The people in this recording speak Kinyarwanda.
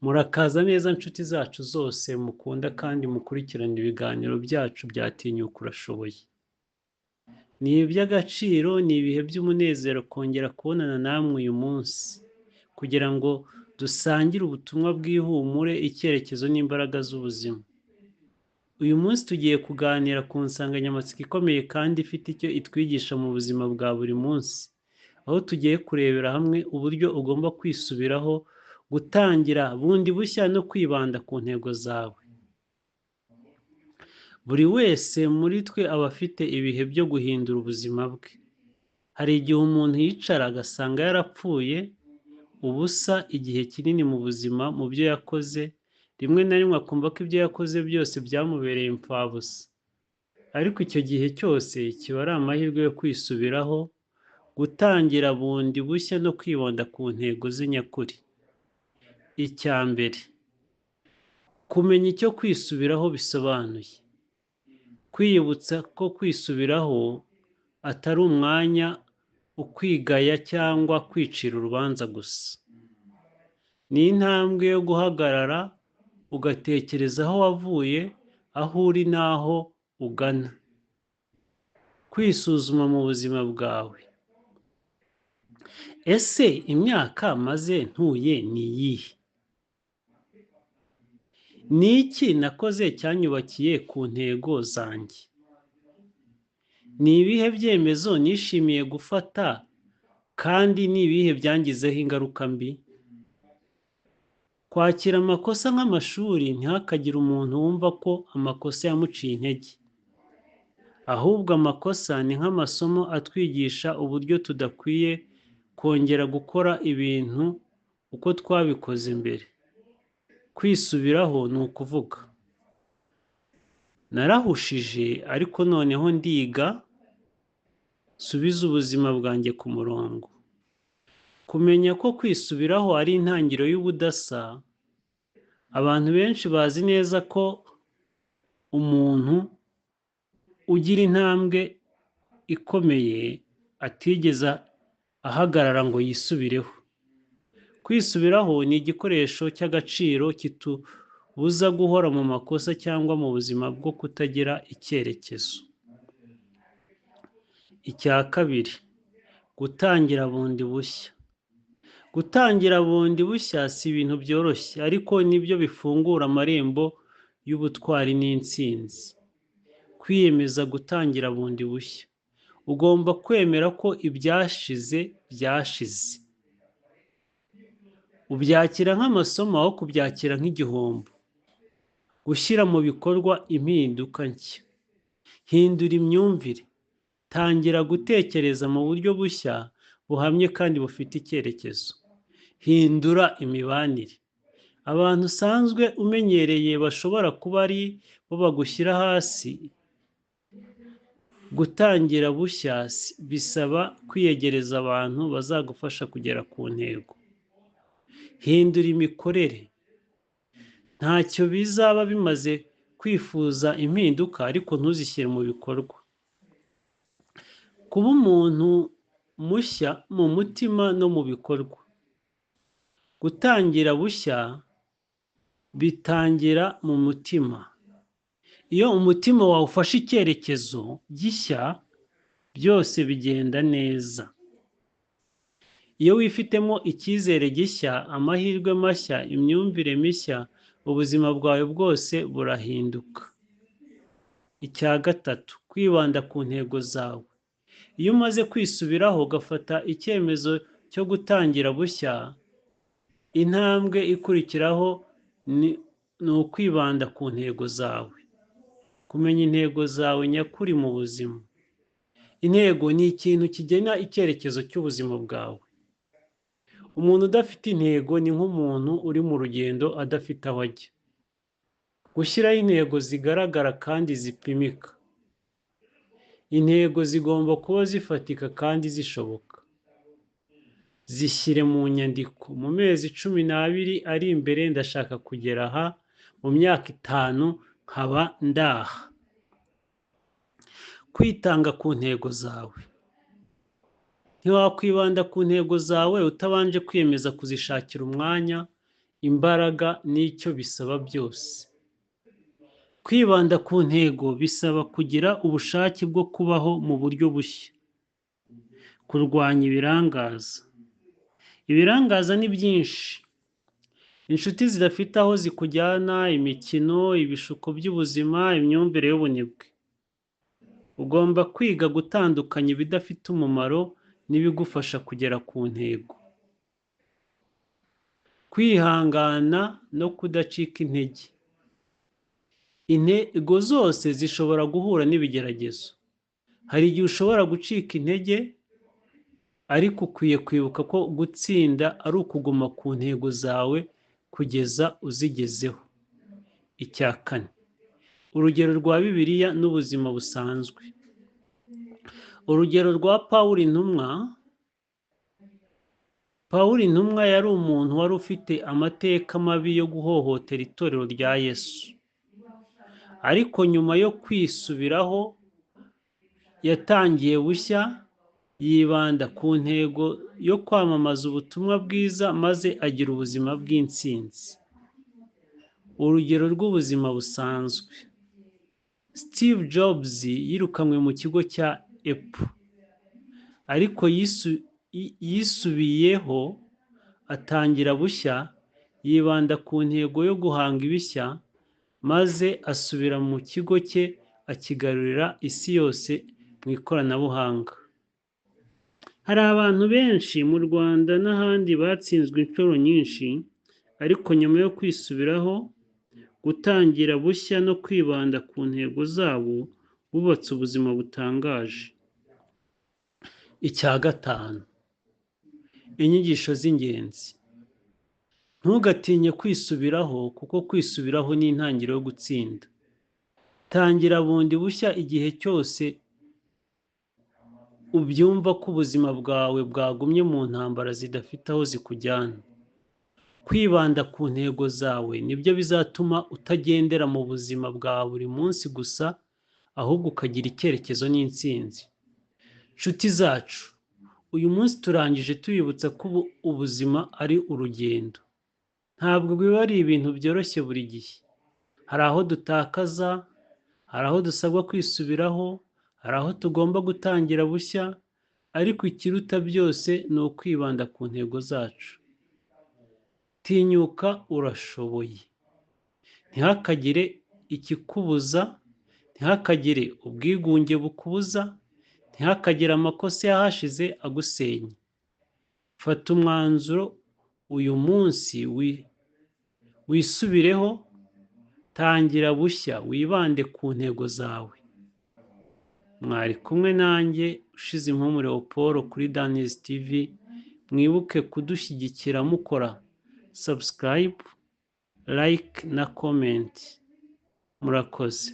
Murakaza neza nshuti zacu zose mukunda kandi mukurikirana ibiganiro byacu bya Tinyuka Urashoboye. Ni iby'agaciro, ni ibihe by'umunezero kongera kubonana namwe uyu munsi kugira ngo dusangire ubutumwa bw'ihumure, icyerekezo n'imbaraga z'ubuzima. Uyu munsi tugiye kuganira ku nsanganyamatsiko ikomeye kandi ifite icyo itwigisha mu buzima bwa buri munsi, aho tugiye kurebera hamwe uburyo ugomba kwisubiraho, gutangira bundi bushya no kwibanda ku ntego zawe. Buri wese muri twe aba afite ibihe byo guhindura ubuzima bwe. Hari igihe umuntu yicara agasanga yarapfuye ubusa igihe kinini mu buzima mu byo yakoze, rimwe na rimwe akumva ko ibyo yakoze byose byamubereye impfabusa. Ariko icyo gihe cyose kiba ari amahirwe yo kwisubiraho, gutangira bundi bushya no kwibanda ku ntego ze nyakuri. Icya mbere, kumenya icyo kwisubiraho bisobanuye. Kwiyibutsa ko kwisubiraho atari umwanya ukwigaya cyangwa kwicira urubanza gusa. Ni intambwe yo guhagarara ugatekereza aho wavuye, aho uri n'aho ugana. Kwisuzuma mu buzima bwawe. Ese imyaka maze ntuye ni iyihe? Ni iki nakoze cyanyubakiye ku ntego zanjye? Ni ibihe byemezo nishimiye gufata kandi ni ibihe byangizeho ingaruka mbi? Kwakira amakosa nk'amashuri, ntihakagire umuntu wumva ko amakosa yamuciye intege. Ahubwo amakosa ni nk'amasomo atwigisha uburyo tudakwiye kongera gukora ibintu uko twabikoze mbere. Kwisubiraho ni ukuvuga, narahushije ariko noneho ndiga, subiza ubuzima bwanjye ku murongo. Kumenya ko kwisubiraho ari intangiriro y'ubudasa. Abantu benshi bazi neza ko umuntu ugira intambwe ikomeye atigeze ahagarara ngo yisubireho. Kwisubiraho ni igikoresho cy'agaciro kitubuza guhora mu makosa cyangwa mu buzima bwo kutagira icyerekezo. Icya kabiri, gutangira bundi bushya. Gutangira bundi bushya si ibintu byoroshye, ariko nibyo bifungura amarembo y'ubutwari n'intsinzi. Kwiyemeza gutangira bundi bushya. Ugomba kwemera ko ibyashize byashize. Ubyakira nk'amasomo aho kubyakira nk'igihombo. Gushyira mu bikorwa impinduka nshya. Hindura imyumvire. Tangira gutekereza mu buryo bushya, buhamye kandi bufite icyerekezo. Hindura imibanire. Abantu usanzwe umenyereye bashobora kuba ari bo bagushyira hasi. Gutangira bushya bisaba kwiyegereza abantu bazagufasha kugera ku ntego. Hindura imikorere. Ntacyo bizaba bimaze kwifuza impinduka ariko ntuzishyire mu bikorwa. Kuba umuntu mushya mu mutima no mu bikorwa. Gutangira bushya bitangira mu mutima. Iyo umutima wawe ufashe icyerekezo gishya, byose bigenda neza. Iyo wifitemo icyizere gishya, amahirwe mashya, imyumvire mishya, ubuzima bwawe bwose burahinduka. Icya gatatu, kwibanda ku ntego zawe. Iyo umaze kwisubiraho ugafata icyemezo cyo gutangira bushya, intambwe ikurikiraho ni ukwibanda ku ntego zawe. Kumenya intego zawe nyakuri mu buzima. Intego ni ikintu kigena icyerekezo cy'ubuzima bwawe. Umuntu udafite intego ni nk'umuntu uri mu rugendo adafite aho ajya. Gushyiraho intego zigaragara kandi zipimika. Intego zigomba kuba zifatika kandi zishoboka. Zishyire mu nyandiko. Mu mezi 12 ari imbere ndashaka kugera aha, mu myaka 5 nkaba ndaha. Kwitanga ku ntego zawe. Ntiwakwibanda ku ntego zawe utabanje kwiyemeza kuzishakira umwanya, imbaraga n'icyo bisaba byose. Kwibanda ku ntego bisaba kugira ubushake bwo kubaho mu buryo bushya. Kurwanya ibirangaza. Ibirangaza ni byinshi. Inshuti zidafite aho zikujyana, imikino, ibishuko by'ubuzima, imyumvire y'ubunebwe. Ugomba kwiga gutandukanya ibidafite umumaro n'ibigufasha kugera ku ntego. Kwihangana no kudacika intege. Intego zose zishobora guhura n'ibigeragezo. Hari igihe ushobora gucika intege, ariko ukwiye kwibuka ko gutsinda ari ukuguma ku ntego zawe kugeza uzigezeho. Icya kane, urugero rwa Bibiliya n'ubuzima busanzwe. Urugero rwa Pawulo intumwa. Pawulo intumwa yari umuntu wari ufite amateka mabi yo guhohotera itorero rya Yesu. Ariko nyuma yo kwisubiraho, yatangiye bushya, yibanda ku ntego yo kwamamaza ubutumwa bwiza maze agira ubuzima bw'intsinzi. Urugero rw'ubuzima busanzwe. Steve Jobs yirukanwe mu kigo cya Apple, ariko yisubiyeho atangira bushya, yibanda ku ntego yo guhanga ibishya, maze asubira mu kigo cye akigarurira isi yose mu ikoranabuhanga. Hari abantu benshi mu Rwanda n'ahandi batsinzwe inshuro nyinshi, ariko nyuma yo kwisubiraho, gutangira bushya no kwibanda ku ntego zabo, bubatse ubuzima butangaje. Icya gatanu, inyigisho z'ingenzi. Ntugatinye kwisubiraho, kuko kwisubiraho ni intangiriro yo gutsinda. Tangira bundi bushya igihe cyose ubyumva ko ubuzima bwawe bwagumye mu ntambara zidafite aho zikujyana. Kwibanda ku ntego zawe nibyo bizatuma utagendera mu buzima bwa buri munsi gusa, ahubwo ukagira icyerekezo n'intsinzi. Nshuti zacu, uyu munsi turangije tubibutsa ko ubuzima ari urugendo. Ntabwo biba ari ibintu byoroshye buri gihe. Hari aho dutakaza, hari aho dusabwa kwisubiraho, hari aho tugomba gutangira bushya, ariko ikiruta byose ni ukwibanda ku ntego zacu. Tinyuka, urashoboye. Ntihakagire ikikubuza, ntihakagire ubwigunge bukubuza, ntihakagire amakosa yahashize agusenya. Fata umwanzuro uyu munsi, wisubireho, tangira bushya, wibande ku ntego zawe. Mwari kumwe nanjye Ushizimpumu Leopold kuri Daniels TV. Mwibuke kudushyigikira mukora subscribe, like na comment. Murakoze.